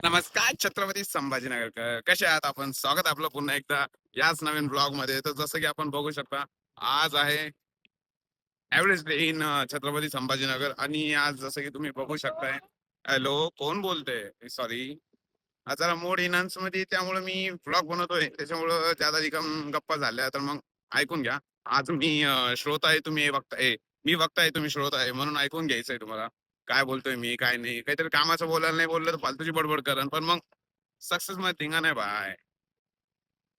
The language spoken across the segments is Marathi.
नमस्कार छत्रपती संभाजीनगर कसे आहात आपण. स्वागत आपलं पुन्हा एकदा याच नवीन ब्लॉग मध्ये. तर जसं की आपण बघू शकता, आज आहे average day in Chhatrapati Sambhajinagar. आणि आज जसं की तुम्ही बघू शकताय, हॅलो कोण बोलते, सॉरी, जरा मूड इनान्स मध्ये, त्यामुळे मी ब्लॉग बनवतोय, त्याच्यामुळं ज्यादा रिकाम गप्पा झाल्या तर मग ऐकून घ्या. आज मी श्रोता आहे, तुम्ही बघताय, मी बघताय, तुम्ही श्रोता आहे, म्हणून ऐकून घ्यायचंय तुम्हाला. काय बोलतोय मी काय नाही, काहीतरी कामाचं बोलायला नाही बोललं तर फालतूची बडबड करण, पण मग सक्सेस मध्ये धिंगा नाही बाय.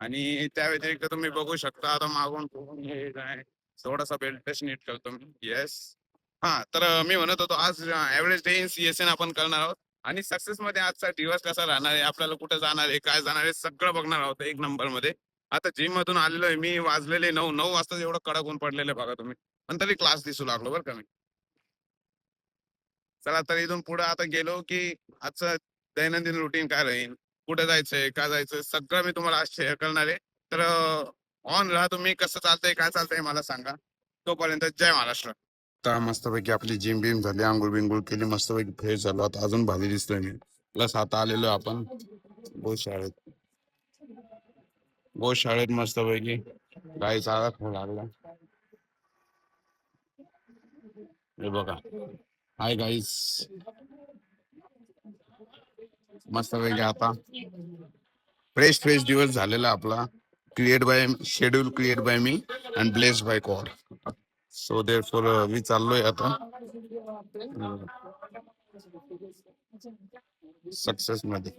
आणि त्या व्यतिरिक्त तुम्ही बघू शकता, आता मागून पुढून हे काय थोडासा बेल्ट नीट करतो मी. येस. हा, तर मी म्हणत होतो, आज ऍव्हरेज डे इन सीएसएन आपण करणार आहोत. आणि सक्सेस मध्ये आजचा दिवस कसा राहणार आहे, आपल्याला कुठे जाणार आहे, काय जाणार आहे, सगळं बघणार आहोत एक नंबर मध्ये. आता जिम मधून आलेलो आहे मी, वाजलेले 9 वाजता, एवढं कडक ऊन पडलेलं आहे बघा तुम्ही, पण तरी क्लास दिसू लागलो बरं का मी. चला, तर इथून पुढे आता गेलो की आजचं दैनंदिन रुटीन काय राहील, कुठे जायचंय, काय जायचंय, सगळं मी तुम्हाला आज शेअर करणार आहे. तर ऑन राहा तुम्ही. कसं चालतंय, काय चालतंय मला सांगा. तोपर्यंत जय महाराष्ट्र. आता मस्तपैकी आपली जिम बिम झाली, आंघोळ बिंघोळ केली, मस्तपैकी फ्रेश झालो. आता अजून भारी दिसतोय मी. प्लस आता आलेलो आपण गोशाळेत. गोशाळेत मस्तपैकी गाई चारा खाऊ लागला. हे बघा, हाय गाईस. मस्तपैकी आता फ्रेश फ्रेश दिवस झालेला आपला. Create by schedule, create by me and blessed by God. So therefore मी चाललोय आता सक्सेस मध्ये.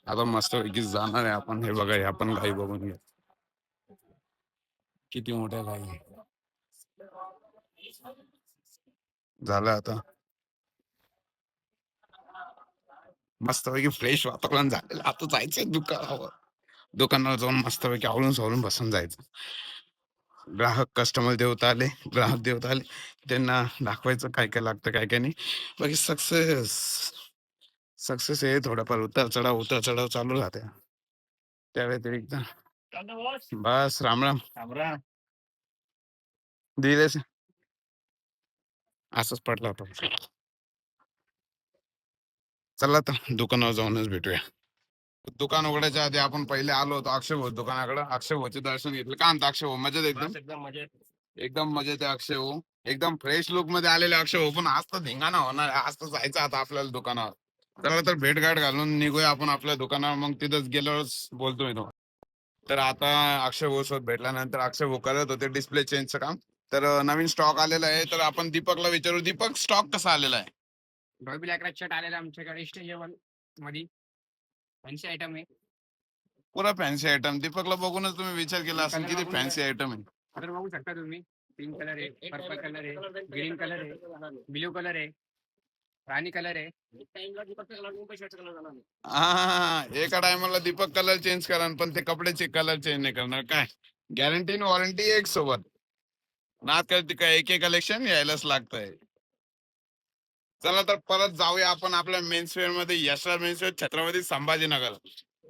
आता मस्तपैकी जाणार आहे आपण. हे बघा, हे आपण गाई बघून घ्या, किती मोठ्या गाई झालं. आता मस्तपैकी फ्रेश वातावरण झालेलं. आता जायचंय दुकानावर. दुकानावर जाऊन मस्तपैकी आवळून सावरून बसून जायचं. ग्राहक कस्टमर देवता आले, ग्राहक देवता आले, त्यांना दाखवायचं काय काय लागतं, काय काय नाही. बाकी सक्सेस, सक्सेस हे थोडाफार उतार चढाव चालू राहते. त्या व्यतिरिक्त बस राम राम धीरे से असंच पडला होता. चला तर दुकानावर जाऊनच भेटूया. दुकान उघडायच्या आधी आपण पहिले आलो होतो अक्षय भाऊ दुकानाकडे. अक्षय भाऊचे दर्शन घेतले. काय म्हणता अक्षय भाऊ, मजेत एकदम? एकदम मजेत आहे अक्षय भाऊ. एकदम फ्रेश लुक मध्ये आलेले अक्षय भाऊ. पण आज तर धिंगाणा होणार आहे, आज तर जायचं आता आपल्याला दुकानावर. चला तर भेटगाठ घालून निघूया आपण आपल्या दुकानावर. मग तिथंच गेल्यावरच बोलतोय तो. तर आता अक्षय भाऊ सोबत भेटल्यानंतर अक्षय भाऊ करत होते डिस्प्ले चेंजचं काम. तर नवीन स्टॉक आलेला आहे, तर आपण दीपकला विचारू. दीपक, स्टॉक कसा आलेला आहे? डॉल्बी लॅक्राइट शर्ट आलेला आमच्याकडे स्टेज मध्ये. फॅन्सी आयटम आहे, पुरा फॅन्सी आयटम. दीपकला बघूनच तुम्ही विचार केला असेल किती फॅन्सी आयटम आहे. कलर बघू शकता तुम्ही. पिंक कलर आहे, पर्पल कलर आहे, ग्रीन कलर आहे, ब्ल्यू कलर आहे, राणी कलर आहे. हा, एका टायमाला दीपक कलर चेंज करा, पण ते कपड्याचे कलर चेंज नाही करणार. काय गॅरंटी वॉरंटी एक सोबत ना करते काय, एक एक कलेक्शन यायलाच लागतंय. चला तर परत जाऊया आपण आपल्या मेन्सवेअर मध्ये. यशराज मेन्सवेअर, छत्रपती संभाजीनगर.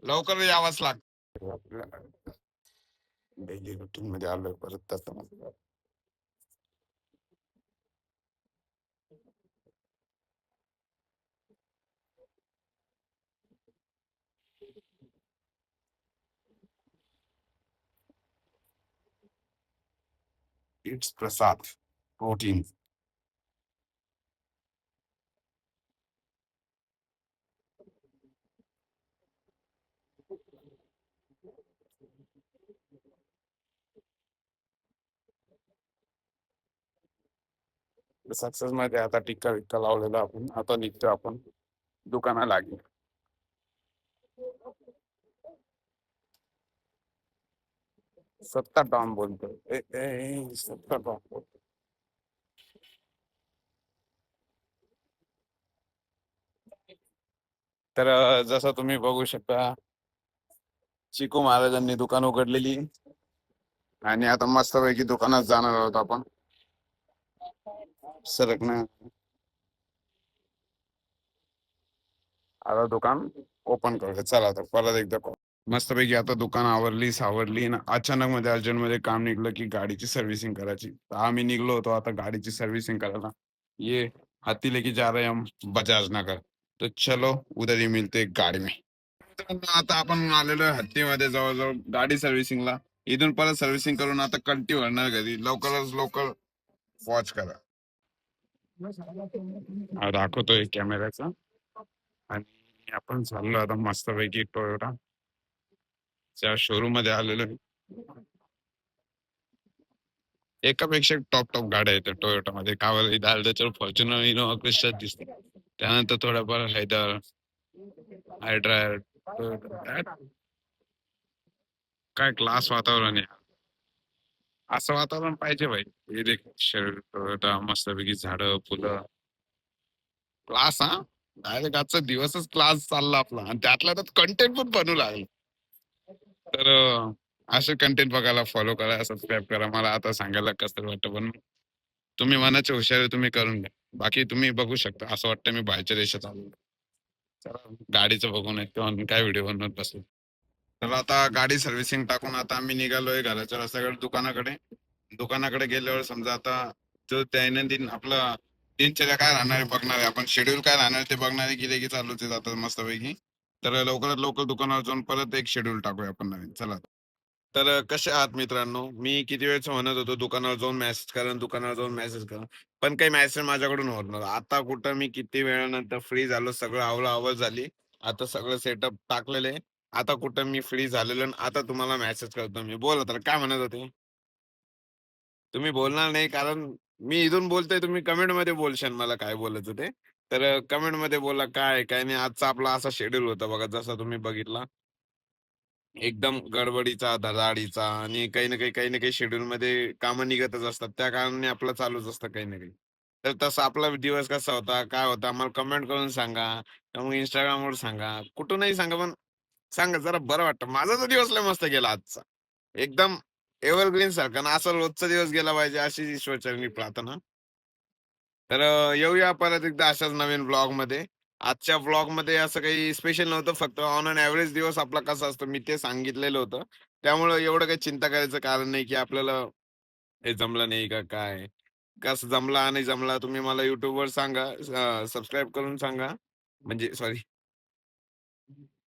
लवकर यावंच लागतं. डेली रुटीन मध्ये आलोय परत. It's Prasad protein. सक्सेस मध्ये आता टिक्का विक्का लावलेला आपण. आता निघतो आपण दुकानाला लागेल. सत्ता टॉम बोलतोय. सत्ता टॉम बोलतोय. तर जसं तुम्ही बघू शकता, चिकू महाराजांनी दुकान उघडलेली. आणि आता मस्तपैकी दुकानात जाणार आहोत आपण. सरक ना. आता दुकान ओपन करूया. चला आता परत एकदा मस्तपैकी आता दुकान आवरली सावरली ना अचानक मध्ये अर्जंट मध्ये काम निघलं की गाडीची सर्व्हिसिंग करायची. तर आम्ही निघलो होतो आता गाडीची सर्व्हिसिंग करायला. ये हाथी लेके जा रहे हैं हम बजाज नगर. तो चलो उधर ही मिलते एक गाडी में. मित्रांनो, आता आपण आलेलो आहे हत्तीमध्ये जवळजवळ गाडी सर्व्हिसिंगला. इथून परत सर्व्हिसिंग करून आता कंटी भरणार घरी. लवकरच लवकर वॉच करा. हा दाखवतोय कॅमेऱ्याचा. आणि आपण चाललो आता मस्तपैकी टोयोटा च्या शोरूम मध्ये आलेलो आहे. एकापेक्षा टॉप टॉप गाड्या आहेत टोयोटा मध्ये. कावर त्याच्यावर फॉर्च्युनर इनोवा क्रिस्टा दिसते. त्यानंतर थोडाफार हैदर हायड्रायर काय क्लास वातावरण आहे. असं वातावरण पाहिजे भाई. हे देख शर्ट टोयोटा मस्तपैकी झाडं फुलं क्लास. हा डायरेक्ट आजचा दिवसच क्लास चालला आपला आणि त्यातला त्यात कंटेंट पण बनवू लागला. तर असे कंटेंट बघायला फॉलो करा सबस्क्राईब करा. मला आता सांगायला कसं वाटतं पण तुम्ही मनाचे हुशार आहे, तुम्ही करून घ्या. बाकी तुम्ही बघू शकता. असं वाटतं मी बाहेरच्या देशात आलो. चला गाडीचं बघून येतो काय व्हिडिओ बनवत बसलो. तर आता गाडी सर्व्हिसिंग टाकून आता आम्ही निघालोय घराच्या रस्त्याकडे दुकानाकडे. दुकानाकडे गेल्यावर समजा आता जो दैनंदिन आपला दिनचर्या काय राहणार आहे बघणार आहे आपण. शेड्यूल काय राहणार आहे ते बघणार आहे. गिरेकी चालूच आहे जातात मस्तपैकी. तर लवकरात लवकर दुकानावर जाऊन परत एक शेड्यूल टाकूया आपण नवीन. चला. तर कसे आहात मित्रांनो. मी किती वेळच म्हणत होतो दुकानावर जाऊन मेसेज करा दुकानावर जाऊन मेसेज करा. पण काही मेसेज माझ्याकडून होत नव्हता. आता कुठं मी किती वेळानंतर फ्री झालो. सगळं आवळ झाली. आता सगळं सेटअप टाकलेलं आहे. आता कुठं मी फ्री झालेलो आणि आता तुम्हाला मेसेज करतो मी. बोला तर काय म्हणत होते. तुम्ही बोलणार नाही कारण मी इथून बोलतोय. तुम्ही कमेंट मध्ये बोलशाल मला काय बोलायचं ते. तर कमेंट मध्ये बोला काय काय नाही. आजचा आपला असा शेड्यूल होता बघा जसा तुम्ही बघितला. एकदम गडबडीचा, धडाडीचा आणि काही ना काही शेड्यूलमध्ये कामं निघतच असतात. त्या कारणाने आपलं चालूच असतं काही ना काही. तर तसा आपला दिवस कसा होता, काय होता आम्हाला कमेंट करून सांगा. किंवा मग Instagramवर सांगा. कुठूनही सांगा पण सांगा जरा बरं वाटतं. माझा तर दिवस लय मस्त गेला आजचा. एकदम एव्हरग्रीन सारखा आणि असा रोजचा दिवस गेला पाहिजे अशी ईश्वरचरणी प्रार्थना. तर येऊया परत एकदा अशाच नवीन ब्लॉगमध्ये. आजच्या ब्लॉगमध्ये असं काही स्पेशल नव्हतं. फक्त ऑन एन एव्हरेज दिवस आपला कसा असतो मी ते सांगितलेलं होतं. त्यामुळं एवढं काही चिंता करायचं कारण नाही, की आपल्याला हे जमलं नाही का काय? कसं जमला नाही जमला तुम्ही मला YouTubeवर सांगा. सबस्क्राईब करून सांगा. म्हणजे सॉरी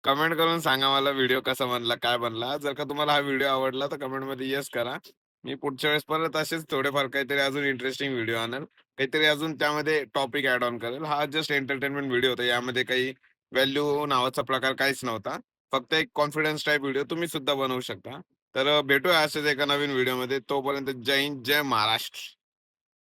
कमेंट करून सांगा मला व्हिडिओ कसा बनला, काय बनला. जर का तुम्हाला हा व्हिडिओ आवडला तर कमेंटमध्ये येस करा. मी पुढच्या वेळेस परत असेच थोडेफार काहीतरी अजून इंटरेस्टिंग व्हिडिओ आणेल. काहीतरी अजून त्यामध्ये टॉपिक ॲड ऑन करेल. हा जस्ट एंटरटेनमेंट व्हिडिओ होता. यामध्ये काही व्हॅल्यू नावाचा प्रकार काहीच नव्हता. फक्त एक कॉन्फिडन्स टाइप व्हिडिओ तुम्ही सुद्धा बनवू शकता. तर भेटूया असेच एका नवीन व्हिडिओमध्ये. तोपर्यंत जय हिंद, जय महाराष्ट्र.